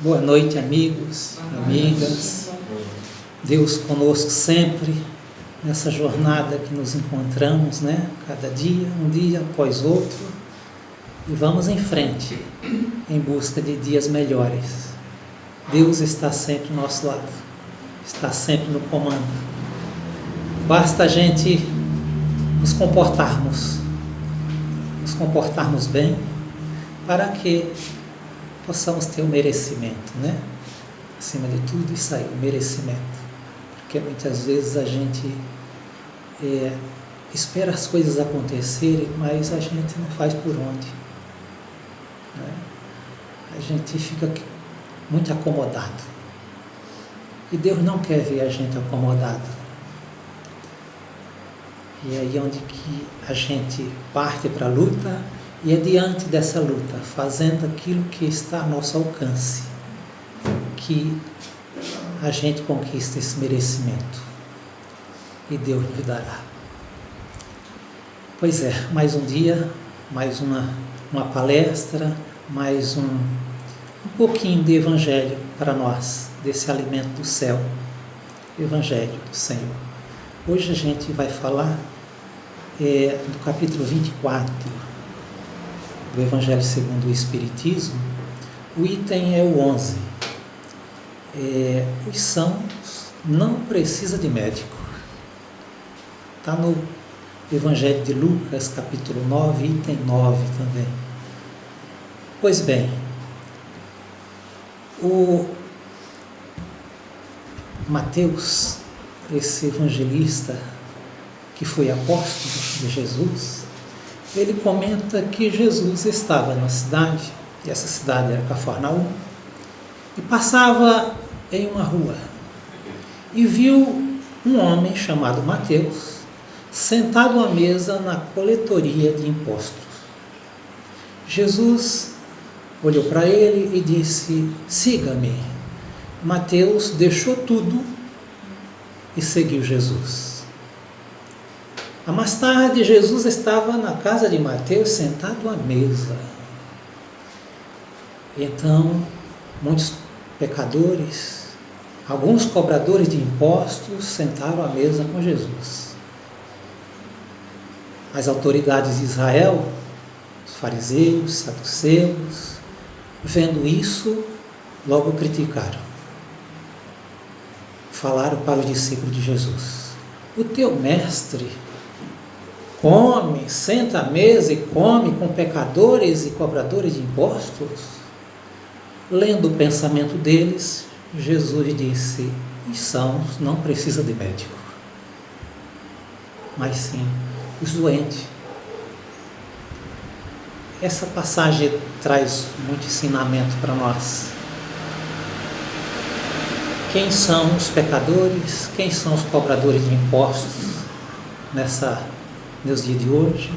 Boa noite, amigos, amigas. Deus conosco sempre, nessa jornada que nos encontramos, né? Cada dia, um dia após outro. E vamos em frente, em busca de dias melhores. Deus está sempre ao nosso lado, está sempre no comando. Basta a gente nos comportarmos bem, para que possamos ter o merecimento, né? Acima de tudo isso aí, o merecimento. Porque muitas vezes a gente espera as coisas acontecerem, mas a gente não faz por onde, né? A gente fica muito acomodado. E Deus não quer ver a gente acomodado. E aí é onde que a gente parte para a luta, e é diante dessa luta, fazendo aquilo que está a nosso alcance, que a gente conquista esse merecimento. E Deus nos dará. Pois é, mais um dia, mais uma palestra, mais um pouquinho de Evangelho para nós, desse alimento do céu, Evangelho do Senhor. Hoje a gente vai falar do capítulo 24 do Evangelho segundo o Espiritismo. O item é o 11. Os sãos não precisam de médico. Está no Evangelho de Lucas, capítulo 9, item 9 também. Pois bem, o Mateus, esse evangelista que foi apóstolo de Jesus, ele comenta que Jesus estava numa cidade, e essa cidade era Cafarnaum, e passava em uma rua, e viu um homem chamado Mateus, sentado à mesa na coletoria de impostos. Jesus olhou para ele e disse: siga-me. Mateus deixou tudo e seguiu Jesus. Mais tarde, Jesus estava na casa de Mateus, sentado à mesa. Então, muitos pecadores, alguns cobradores de impostos, sentaram à mesa com Jesus. As autoridades de Israel, os fariseus, saduceus, vendo isso, logo criticaram. Falaram para os discípulos de Jesus: o teu mestre come, senta à mesa e come com pecadores e cobradores de impostos? Lendo o pensamento deles, Jesus disse: os sãos não precisam de médico, mas sim os doentes. Essa passagem traz muito ensinamento para nós. Quem são os pecadores? Quem são os cobradores de impostos nos dias de hoje?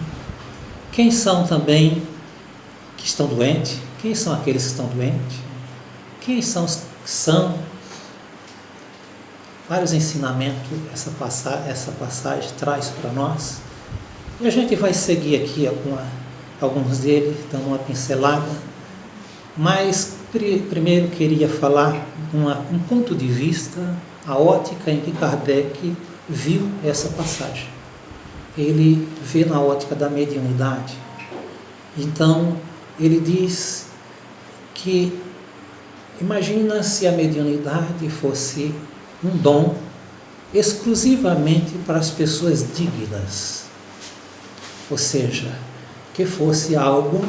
Quem são também que estão doentes? Quem são aqueles que estão doentes? Quem são os que são? Vários ensinamentos essa passagem traz para nós. E a gente vai seguir aqui alguns deles, dando uma pincelada. Mas primeiro queria falar um ponto de vista, a ótica em que Kardec viu essa passagem. Ele vê na ótica da mediunidade. Então, ele diz que imagina se a mediunidade fosse um dom exclusivamente para as pessoas dignas. Ou seja, que fosse algo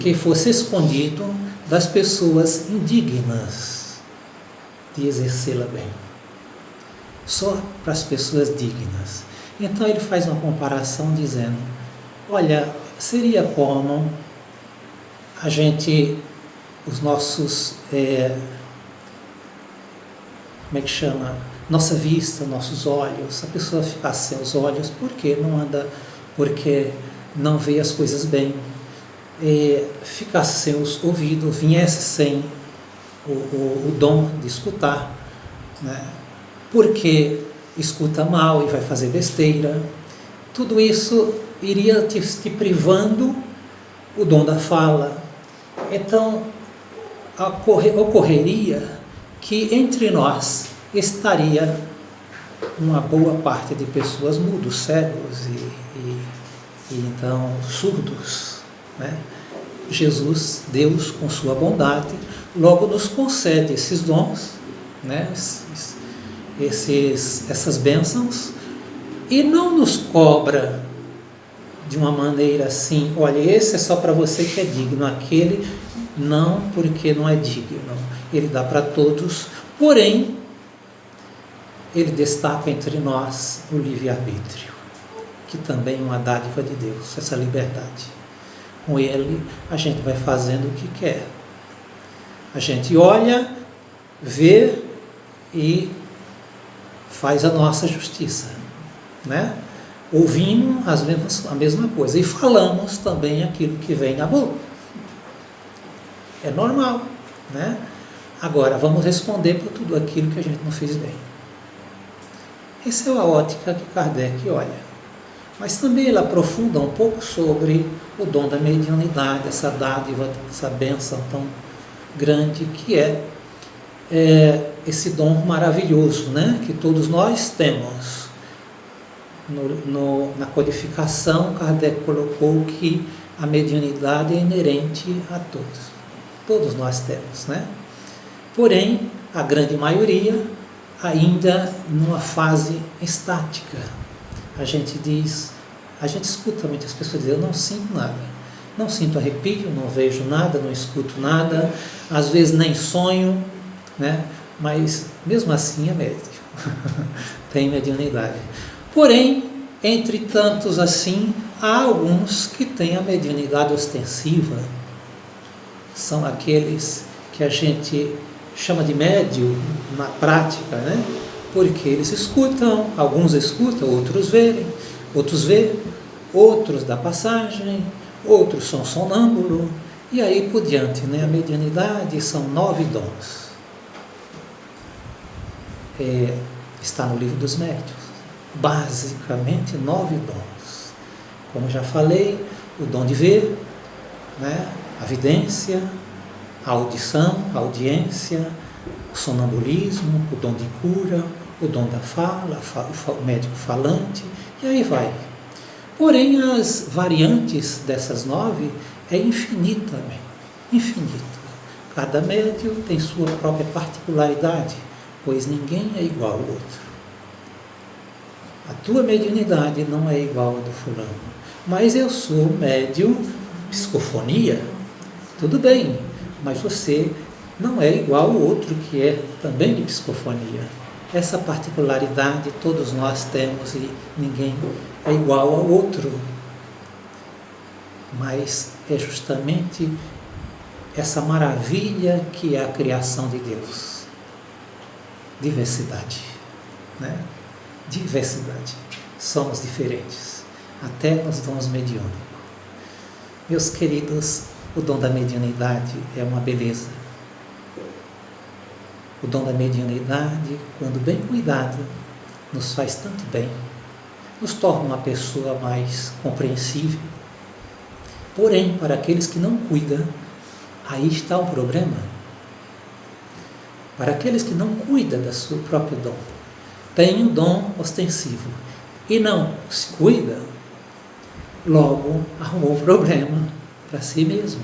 que fosse escondido das pessoas indignas de exercê-la bem. Só para as pessoas dignas. Então ele faz uma comparação dizendo: olha, seria como os nossos, nossa vista, nossos olhos, a pessoa ficasse sem os olhos, porque não vê as coisas bem, ficasse sem os ouvidos, viesse sem o dom de escutar, né? Porque escuta mal e vai fazer besteira. Tudo isso iria te privando o dom da fala. Então, ocorreria que entre nós estaria uma boa parte de pessoas mudos, cegos e então surdos, né? Jesus, Deus, com sua bondade, logo nos concede esses dons, né? Essas bênçãos, e não nos cobra de uma maneira assim: olha, esse é só para você que é digno, aquele não, porque não é digno. Ele dá para todos, porém ele destaca entre nós o livre-arbítrio, que também é uma dádiva de Deus, essa liberdade. Com ele a gente vai fazendo o que quer. A gente olha, vê e faz a nossa justiça, né? Ouvimos a mesma coisa e falamos também aquilo que vem na boca. É normal, né? Agora vamos responder por tudo aquilo que a gente não fez bem. Essa é a ótica que Kardec olha. Mas também ele aprofunda um pouco sobre o dom da mediunidade, essa dádiva, essa bênção tão grande que é esse dom maravilhoso, né? Que todos nós temos. Na codificação, Kardec colocou que a mediunidade é inerente a todos. Todos nós temos, né? Porém, a grande maioria ainda numa fase estática. A gente escuta muitas pessoas dizer: eu não sinto nada, não sinto arrepio, não vejo nada, não escuto nada, às vezes nem sonho, né? Mas mesmo assim é médio, tem mediunidade. Porém, entre tantos assim, há alguns que têm a mediunidade ostensiva, são aqueles que a gente chama de médium na prática, né? Porque eles escutam, alguns escutam, outros vê, outros dá passagem, outros são sonâmbulos, e aí por diante, né? A mediunidade são 9 dons. Está no livro dos médiuns. Basicamente 9 dons. Como já falei, o dom de ver, né? A vidência, a audição, a audiência, o sonambulismo, o dom de cura, o dom da fala, o médico falante, e aí vai. Porém, as variantes dessas 9 é infinita, infinito. Cada médium tem sua própria particularidade, pois ninguém é igual ao outro. A tua mediunidade não é igual à do fulano, mas eu sou médium psicofonia, tudo bem, mas você não é igual ao outro que é também de psicofonia. Essa particularidade todos nós temos e ninguém é igual ao outro. Mas é justamente essa maravilha que é a criação de Deus. Diversidade, né? Diversidade. Somos diferentes, até nos dons mediúnicos. Meus queridos, o dom da mediunidade é uma beleza. O dom da mediunidade, quando bem cuidado, nos faz tanto bem, nos torna uma pessoa mais compreensível. Porém, para aqueles que não cuidam, aí está o problema. Para aqueles que não cuidam do seu próprio dom, tem o dom ostensivo e não se cuida, logo arrumou um problema para si mesmo,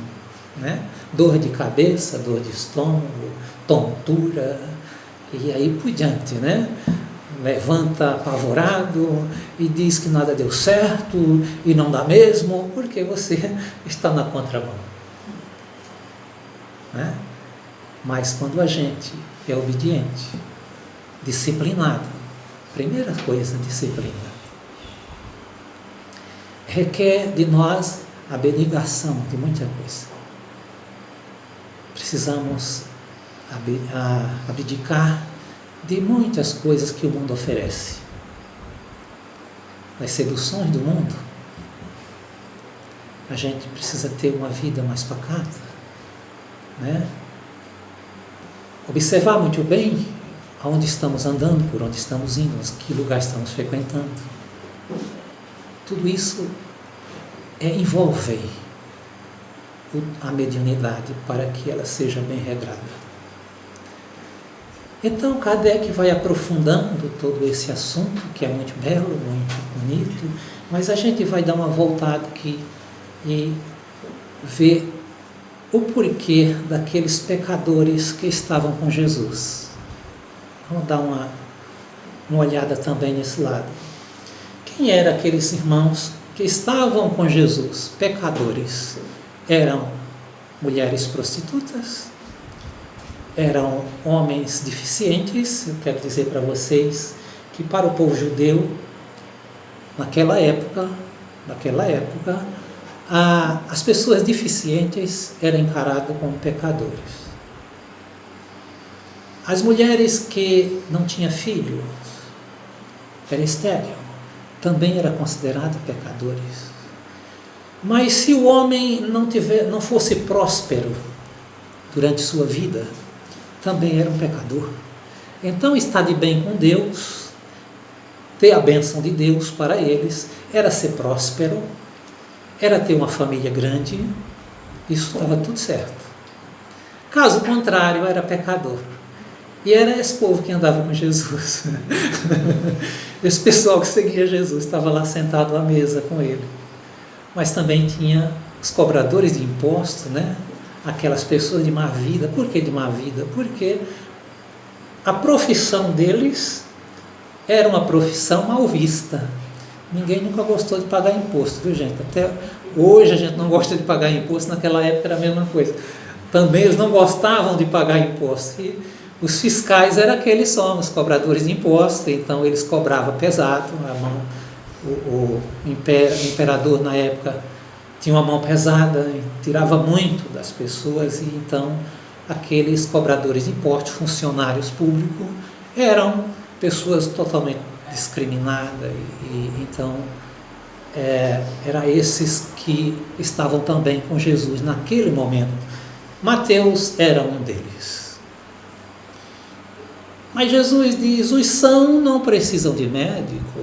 né? Dor de cabeça, dor de estômago, tontura, e aí por diante, né? Levanta apavorado e diz que nada deu certo e não dá mesmo, porque você está na contramão, né? Mas quando a gente é obediente, disciplinado, primeira coisa, disciplina, requer de nós a abnegação de muita coisa. Precisamos abdicar de muitas coisas que o mundo oferece. Das seduções do mundo, a gente precisa ter uma vida mais pacata, né? Observar muito bem aonde estamos andando, por onde estamos indo, que lugar estamos frequentando. Tudo isso envolve a mediunidade para que ela seja bem regrada. Então Kardec vai aprofundando todo esse assunto, que é muito belo, muito bonito, mas a gente vai dar uma voltada aqui e ver o porquê daqueles pecadores que estavam com Jesus. Vamos dar uma olhada também nesse lado. Quem eram aqueles irmãos que estavam com Jesus, pecadores? Eram mulheres prostitutas? Eram homens deficientes? Eu quero dizer para vocês que para o povo judeu, naquela época, as pessoas deficientes eram encaradas como pecadores. As mulheres que não tinham filhos, era estéril, também eram consideradas pecadores. Mas se o homem não fosse próspero durante sua vida, também era um pecador. Então estar de bem com Deus, ter a bênção de Deus para eles, era ser próspero, era ter uma família grande, isso estava tudo certo. Caso contrário, era pecador. E era esse povo que andava com Jesus. Esse pessoal que seguia Jesus estava lá sentado à mesa com ele. Mas também tinha os cobradores de impostos, né? Aquelas pessoas de má vida. Por que de má vida? Porque a profissão deles era uma profissão mal vista. Ninguém nunca gostou de pagar imposto, viu, gente? Até hoje a gente não gosta de pagar imposto, naquela época era a mesma coisa. Também eles não gostavam de pagar imposto. E os fiscais eram aqueles os cobradores de imposto, então eles cobravam pesado. O imperador na época tinha uma mão pesada, tirava muito das pessoas, e então aqueles cobradores de imposto, funcionários públicos, eram pessoas totalmente discriminadas, e então eram esses que estavam também com Jesus naquele momento. Mateus era um deles. Mas Jesus diz: os sãos não precisam de médico.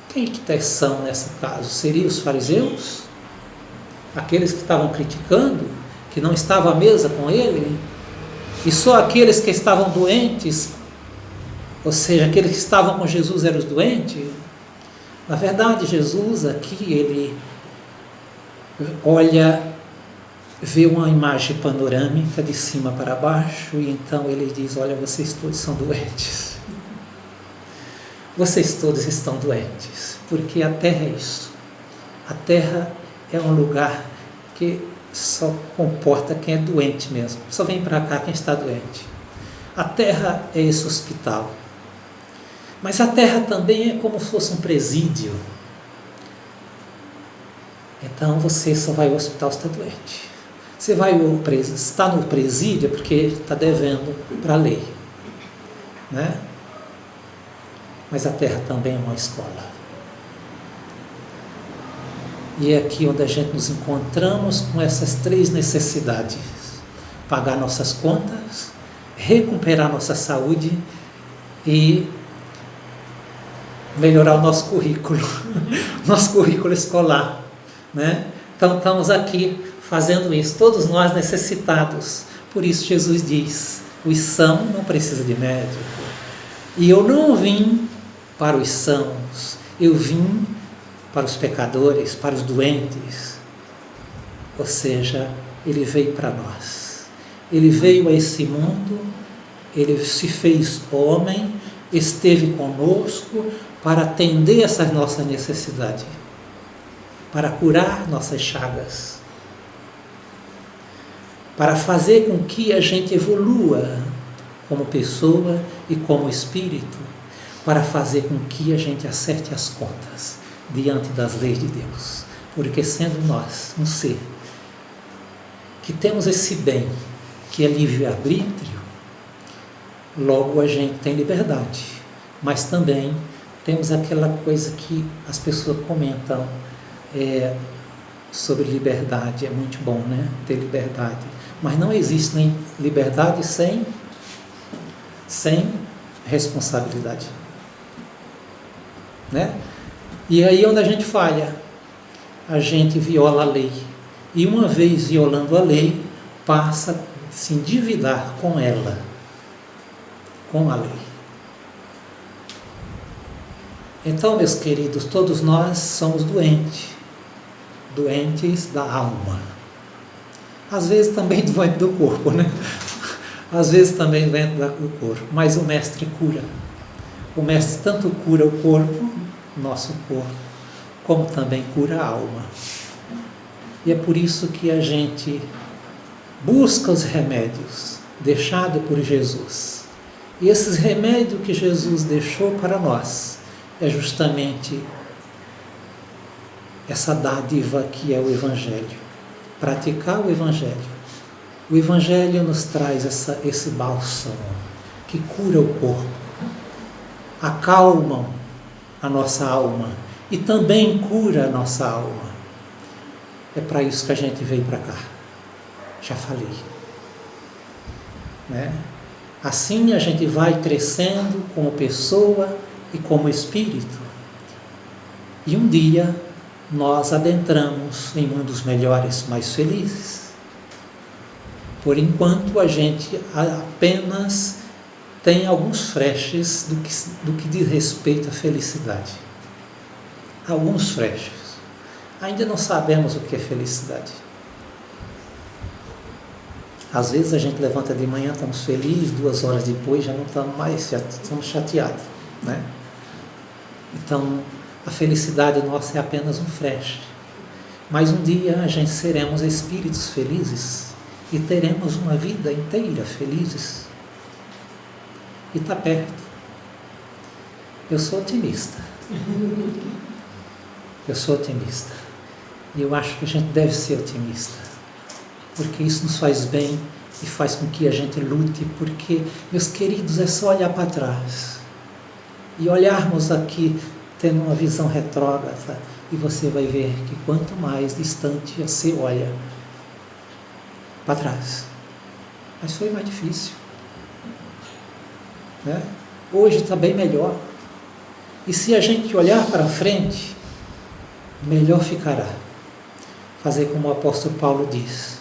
Quem que são nesse caso? Seriam os fariseus? Aqueles que estavam criticando, que não estavam à mesa com ele? E só aqueles que estavam doentes, ou seja, aqueles que estavam com Jesus eram os doentes? Na verdade, Jesus aqui, ele vê uma imagem panorâmica de cima para baixo, e então ele diz: olha, vocês todos são doentes. Vocês todos estão doentes, porque a terra é isso. A terra é um lugar que só comporta quem é doente mesmo. Só vem para cá quem está doente. A terra é esse hospital. Mas a terra também é como se fosse um presídio. Então você só vai ao hospital se está doente. Você está no presídio porque está devendo para a lei, né? Mas a terra também é uma escola. E é aqui onde a gente nos encontramos com essas três necessidades: pagar nossas contas, recuperar nossa saúde e melhorar o nosso currículo, nosso currículo escolar, né? Então estamos aqui fazendo isso, todos nós necessitados. Por isso Jesus diz: os sãos não precisam de médico. E eu não vim para os sãos, eu vim para os pecadores, para os doentes. Ou seja, ele veio para nós. Ele veio a esse mundo, ele se fez homem, esteve conosco para atender essas nossas necessidades, para curar nossas chagas, para fazer com que a gente evolua como pessoa e como espírito, para fazer com que a gente acerte as contas diante das leis de Deus. Porque sendo nós um ser que temos esse bem, que é livre-arbítrio, logo a gente tem liberdade, mas também temos aquela coisa que as pessoas comentam sobre liberdade. É muito bom, né? Ter liberdade. Mas não existe nem liberdade sem responsabilidade, né? E aí onde a gente falha, a gente viola a lei. e uma vez violando a lei, passa a se endividar com ela, com a lei. Então, meus queridos, todos nós somos doentes da alma. Às vezes também doente do corpo, né? Às vezes também doente do corpo, mas o Mestre cura. O Mestre tanto cura o corpo, nosso corpo, como também cura a alma. E é por isso que a gente busca os remédios deixados por Jesus. E esses remédios que Jesus deixou para nós é justamente essa dádiva que é o Evangelho. Praticar o Evangelho. O Evangelho nos traz esse bálsamo que cura o corpo, acalma a nossa alma e também cura a nossa alma. É para isso que a gente veio para cá. Já falei. Né? Assim a gente vai crescendo como pessoa e como espírito. E um dia nós adentramos em mundos melhores, mais felizes. Por enquanto a gente apenas tem alguns flashes do que diz respeito à felicidade. Alguns flashes. Ainda não sabemos o que é felicidade. Às vezes a gente levanta de manhã, estamos felizes, 2 horas depois já não estamos mais, já estamos chateados. Né? Então, a felicidade nossa é apenas um flash. Mas um dia a gente seremos espíritos felizes e teremos uma vida inteira felizes. E está perto. Eu sou otimista. Eu sou otimista. E eu acho que a gente deve ser otimista. Porque isso nos faz bem e faz com que a gente lute. Porque, meus queridos, é só olhar para trás. E olharmos aqui, tendo uma visão retrógrada, e você vai ver que quanto mais distante você olha para trás, mas foi mais difícil. Né? Hoje está bem melhor. E se a gente olhar para frente, melhor ficará. Fazer como o apóstolo Paulo diz.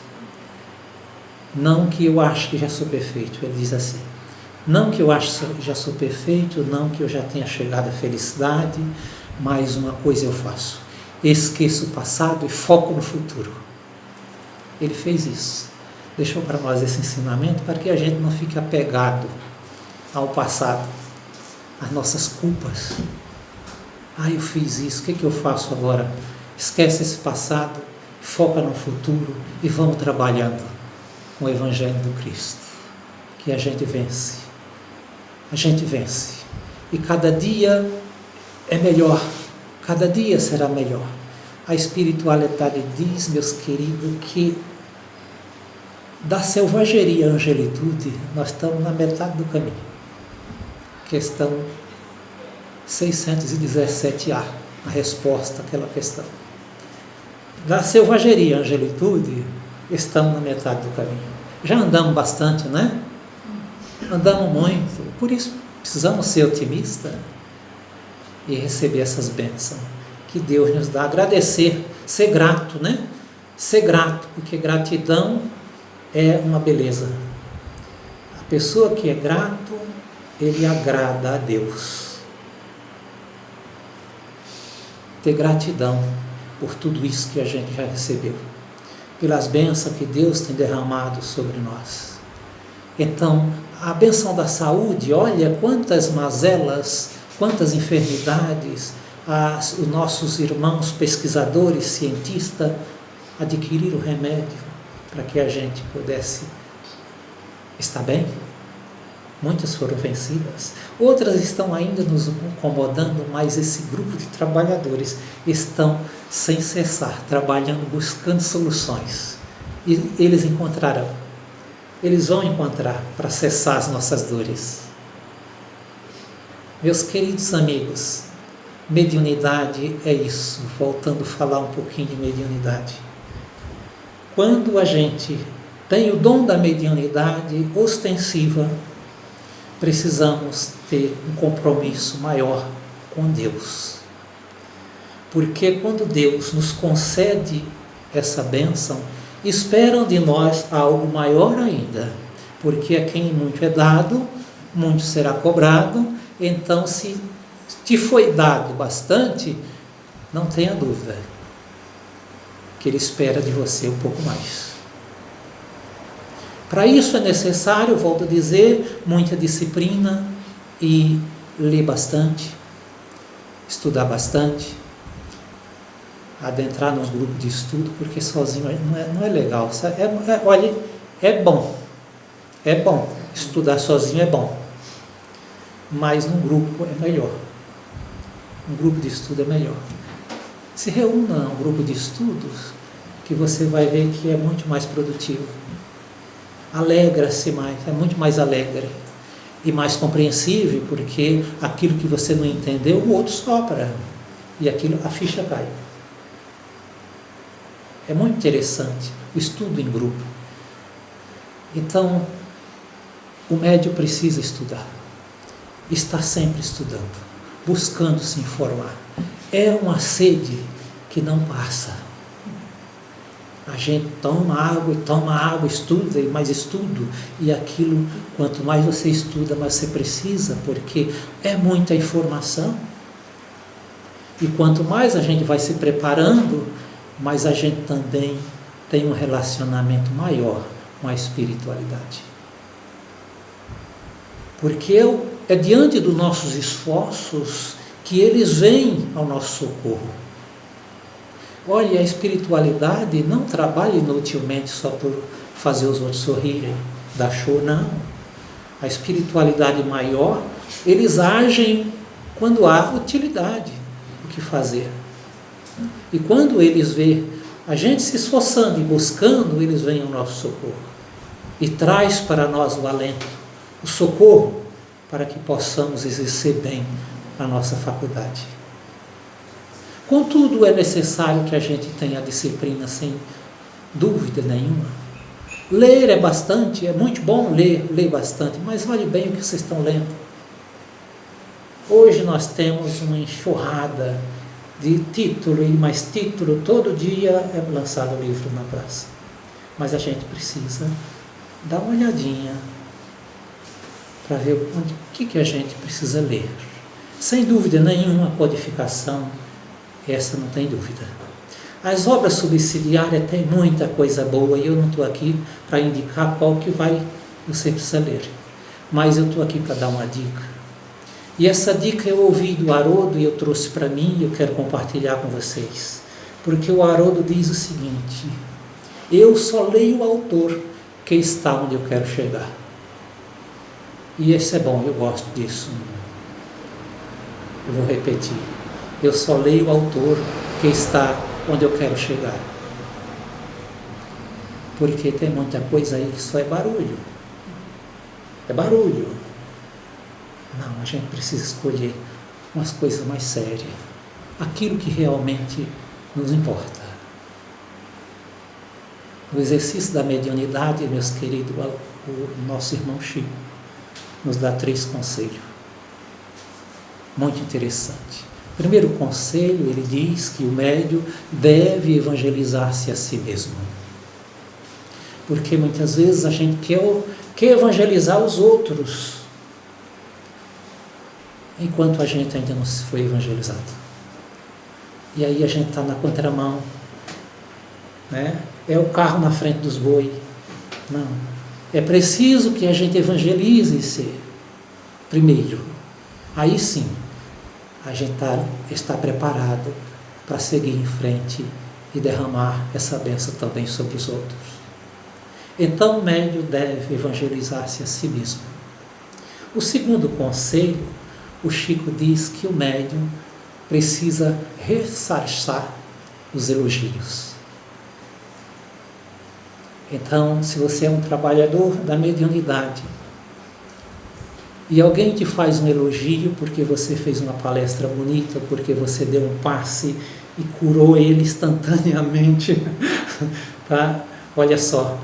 Não que eu ache que já sou perfeito, ele diz assim. Não que eu ache que já sou perfeito, não que eu já tenha chegado à felicidade, mas uma coisa eu faço. Esqueço o passado e foco no futuro. Ele fez isso. Deixou para nós esse ensinamento para que a gente não fique apegado ao passado, às nossas culpas. Eu fiz isso, o que eu faço agora? Esquece esse passado, foca no futuro e vamos trabalhando com o Evangelho do Cristo, que a gente vence. A gente vence. E cada dia é melhor. Cada dia será melhor. A espiritualidade diz, meus queridos, que da selvageria à angelitude, nós estamos na metade do caminho. Questão 617A, a resposta àquela questão. Da selvageria à angelitude, estamos na metade do caminho. Já andamos bastante, né? Andamos muito. Por isso, precisamos ser otimistas e receber essas bênçãos que Deus nos dá. Agradecer, ser grato, né? Ser grato, porque gratidão é uma beleza. A pessoa que é grato, ele agrada a Deus. Ter gratidão por tudo isso que a gente já recebeu, pelas bênçãos que Deus tem derramado sobre nós. Então, a bênção da saúde, olha quantas mazelas, quantas enfermidades os nossos irmãos pesquisadores, cientistas, adquiriram remédio para que a gente pudesse estar bem. Muitas foram vencidas, outras estão ainda nos incomodando, mas esse grupo de trabalhadores estão sem cessar, trabalhando, buscando soluções. E eles encontrarão, eles vão encontrar para cessar as nossas dores. Meus queridos amigos, mediunidade é isso, voltando a falar um pouquinho de mediunidade. Quando a gente tem o dom da mediunidade ostensiva, precisamos ter um compromisso maior com Deus. Porque quando Deus nos concede essa bênção, esperam de nós algo maior ainda, porque a quem muito é dado, muito será cobrado. Então, se te foi dado bastante, não tenha dúvida que Ele espera de você um pouco mais. Para isso é necessário, volto a dizer, muita disciplina e ler bastante, estudar bastante, adentrar nos grupos de estudo, porque sozinho não é legal. Olha, é bom, estudar sozinho é bom, mas num grupo é melhor. Um grupo de estudo é melhor. Se reúna a um grupo de estudos, que você vai ver que é muito mais produtivo. Alegra-se mais, é muito mais alegre e mais compreensível, porque aquilo que você não entendeu, o outro sopra e aquilo, a ficha cai. É muito interessante o estudo em grupo. Então, o médium precisa estudar, está sempre estudando, buscando se informar. É uma sede que não passa. A gente toma água, estuda, mais estudo, e aquilo, quanto mais você estuda, mais você precisa, porque é muita informação. E quanto mais a gente vai se preparando, mais a gente também tem um relacionamento maior com a espiritualidade. Porque é diante dos nossos esforços que eles vêm ao nosso socorro. Olha, a espiritualidade não trabalha inutilmente só por fazer os outros sorrirem, dar show, não. A espiritualidade maior, eles agem quando há utilidade, o que fazer. E quando eles veem a gente se esforçando e buscando, eles vêm ao nosso socorro. E traz para nós o alento, o socorro, para que possamos exercer bem a nossa faculdade. Contudo, é necessário que a gente tenha disciplina, sem dúvida nenhuma. Ler é bastante, é muito bom ler bastante, mas olhe bem o que vocês estão lendo. Hoje nós temos uma enxurrada de título e mais título, todo dia é lançado livro na praça. Mas a gente precisa dar uma olhadinha para ver o que a gente precisa ler. Sem dúvida nenhuma, a codificação, essa não tem dúvida. As obras subsidiárias têm muita coisa boa, e eu não estou aqui para indicar qual que você precisa ler. Mas eu estou aqui para dar uma dica. E essa dica eu ouvi do Haroldo e eu trouxe para mim e eu quero compartilhar com vocês. Porque o Haroldo diz o seguinte: eu só leio o autor que está onde eu quero chegar. E esse é bom, eu gosto disso. Eu vou repetir. Eu só leio o autor que está onde eu quero chegar. Porque tem muita coisa aí que só é barulho. É barulho. Não, a gente precisa escolher umas coisas mais sérias. Aquilo que realmente nos importa. O exercício da mediunidade, meus queridos, o nosso irmão Chico nos dá 3 conselhos. Muito interessante. Primeiro conselho, ele diz que o médium deve evangelizar-se a si mesmo. Porque muitas vezes a gente quer evangelizar os outros, enquanto a gente ainda não foi evangelizado. E aí a gente está na contramão, né? É o carro na frente dos bois. Não. É preciso que a gente evangelize-se primeiro. Aí sim, a gente está preparado para seguir em frente e derramar essa bênção também sobre os outros. Então o médium deve evangelizar-se a si mesmo. O segundo conselho, o Chico diz que o médium precisa ressarçar os elogios. Então, se você é um trabalhador da mediunidade e alguém te faz um elogio porque você fez uma palestra bonita, porque você deu um passe e curou ele instantaneamente, tá? Olha só,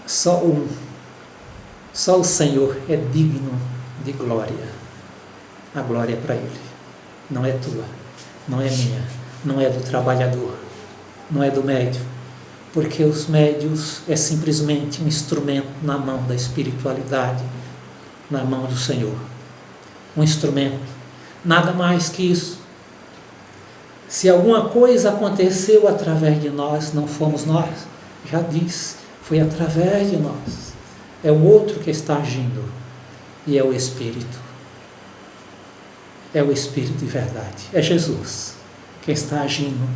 só o Senhor é digno de glória. A glória é para Ele, não é tua, não é minha, não é do trabalhador. não é do médium, porque os médios é simplesmente um instrumento na mão da espiritualidade, na mão do Senhor. Um instrumento, nada mais que isso. Se alguma coisa aconteceu através de nós, não fomos nós, já disse, foi através de nós. É o outro que está agindo, e é o Espírito. É o Espírito de verdade, é Jesus que está agindo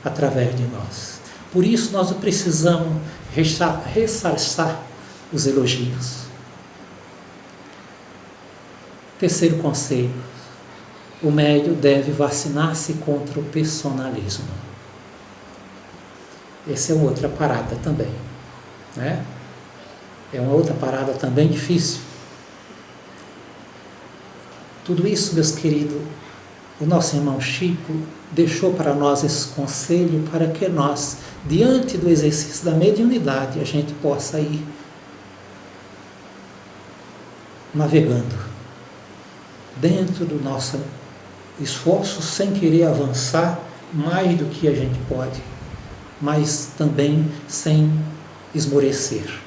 através de nós. Por isso nós precisamos ressaltar os elogios. Terceiro conselho: o médium deve vacinar-se contra o personalismo. Essa é outra parada também, né? É uma outra parada também difícil. Tudo isso, meus queridos, o nosso irmão Chico deixou para nós esse conselho para que nós, diante do exercício da mediunidade, a gente possa ir navegando dentro do nosso esforço, sem querer avançar mais do que a gente pode, mas também sem esmorecer.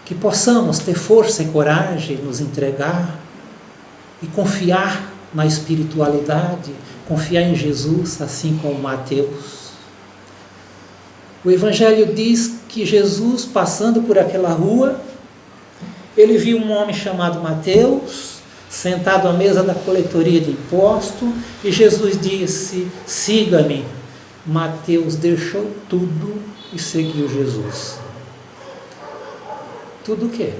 Que possamos ter força e coragem, nos entregar e confiar na espiritualidade, confiar em Jesus, assim como Mateus. O Evangelho diz que Jesus, passando por aquela rua, ele viu um homem chamado Mateus, sentado à mesa da coletoria de imposto, e Jesus disse: siga-me. Mateus deixou tudo e seguiu Jesus. Tudo o quê?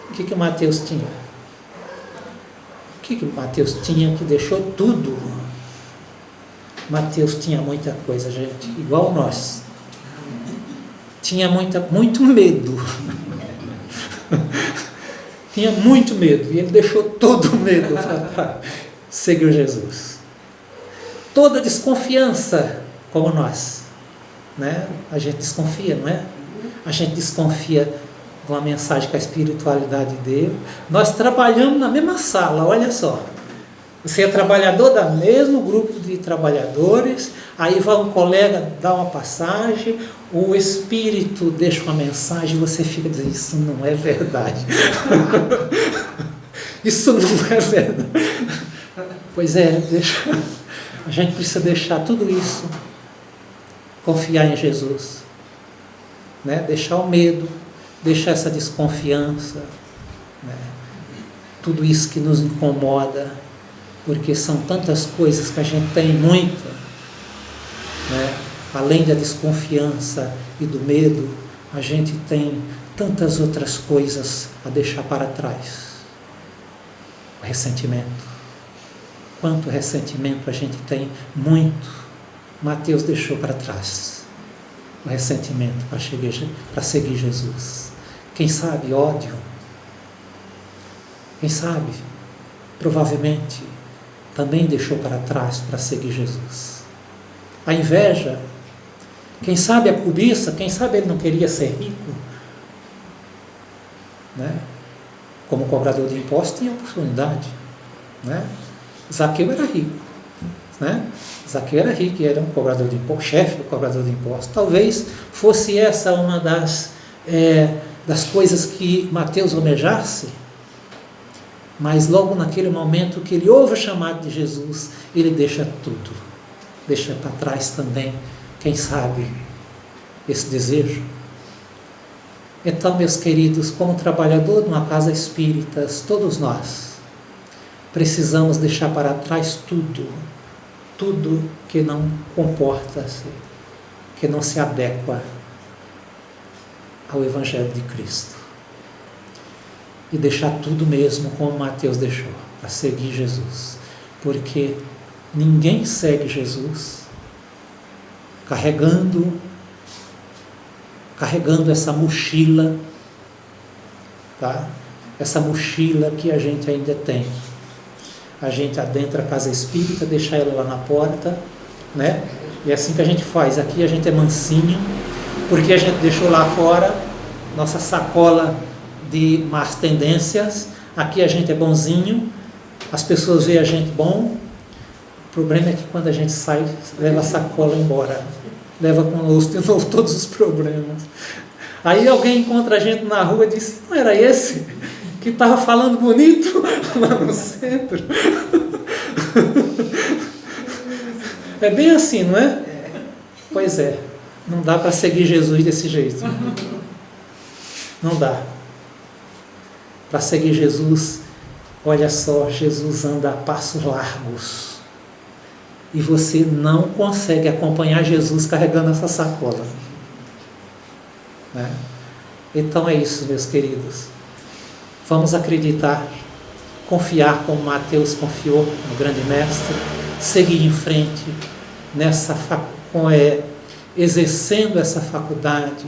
O que Mateus tinha? O que Mateus tinha que deixou tudo? Mateus tinha muita coisa, gente, igual nós. Tinha muito medo. Tinha muito medo, e ele deixou todo o medo para seguir Jesus. Toda desconfiança, como nós, né? A gente desconfia, não é? A gente desconfia de uma mensagem que a espiritualidade deu. Nós trabalhamos na mesma sala, olha só. Você é trabalhador do mesmo grupo de trabalhadores, aí vai um colega dar uma passagem, o espírito deixa uma mensagem e você fica dizendo: isso não é verdade. Isso não é verdade. Pois é, a gente precisa deixar tudo isso, confiar em Jesus, né? Deixar o medo, deixar essa desconfiança, né? Tudo isso que nos incomoda, porque são tantas coisas que a gente tem muito, né? Além da desconfiança e do medo, a gente tem tantas outras coisas a deixar para trás. O ressentimento. Quanto ressentimento a gente tem? Muito. Mateus deixou para trás o ressentimento para seguir Jesus. Quem sabe ódio? Quem sabe, provavelmente, também deixou para trás para seguir Jesus. A inveja, quem sabe a cobiça, quem sabe ele não queria ser rico, né? Como cobrador de impostos tinha oportunidade, né? Zaqueu era rico, né? Zaqueu era rico e era um cobrador de impostos, chefe do cobrador de impostos. Talvez fosse essa uma das coisas que Mateus almejasse, mas logo naquele momento que ele ouve o chamado de Jesus, ele deixa tudo, deixa para trás também, quem sabe, esse desejo. Então, meus queridos, como trabalhador de uma casa espírita, todos nós precisamos deixar para trás tudo que não comporta-se, que não se adequa ao Evangelho de Cristo. E deixar tudo mesmo como Mateus deixou, para seguir Jesus. Porque ninguém segue Jesus carregando essa mochila, tá? Essa mochila que a gente ainda tem. A gente adentra a casa espírita, deixa ela lá na porta, né? E é assim que a gente faz. Aqui a gente é mansinho, porque a gente deixou lá fora nossa sacola de más tendências. Aqui a gente é bonzinho, as pessoas veem a gente bom, O problema é que quando a gente sai, leva a sacola embora. Leva conosco de novo todos os problemas. Aí alguém encontra a gente na rua e diz: não era esse que estava falando bonito lá no centro? É bem assim, não é? Pois é. Não dá para seguir Jesus desse jeito. Não dá. Para seguir Jesus, olha só, Jesus anda a passos largos. E você não consegue acompanhar Jesus carregando essa sacola. Né? Então é isso, meus queridos. Vamos acreditar, confiar como Mateus confiou no grande mestre, seguir em frente, exercendo essa faculdade,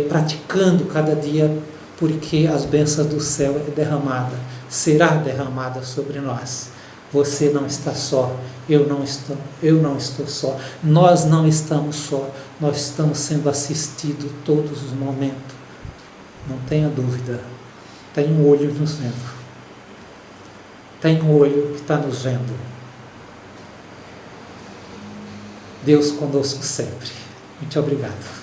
praticando cada dia, porque as bênçãos do céu será derramada sobre nós. Você não está só, eu não estou só, nós não estamos só, nós estamos sendo assistidos todos os momentos. Não tenha dúvida, tem um olho nos vendo, tem um olho que está nos vendo. Deus conosco sempre. Muito obrigado.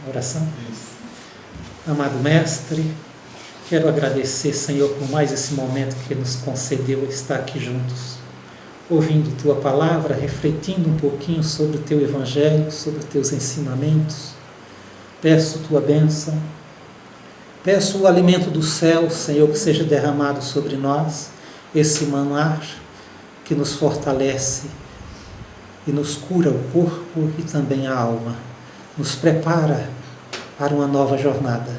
Oração. Amado Mestre, quero agradecer, Senhor, por mais esse momento que nos concedeu estar aqui juntos, ouvindo Tua palavra, refletindo um pouquinho sobre o Teu Evangelho, sobre os Teus ensinamentos. Peço Tua bênção, peço o alimento do céu, Senhor, que seja derramado sobre nós, esse manar que nos fortalece e nos cura o corpo e também a alma, nos prepara para uma nova jornada.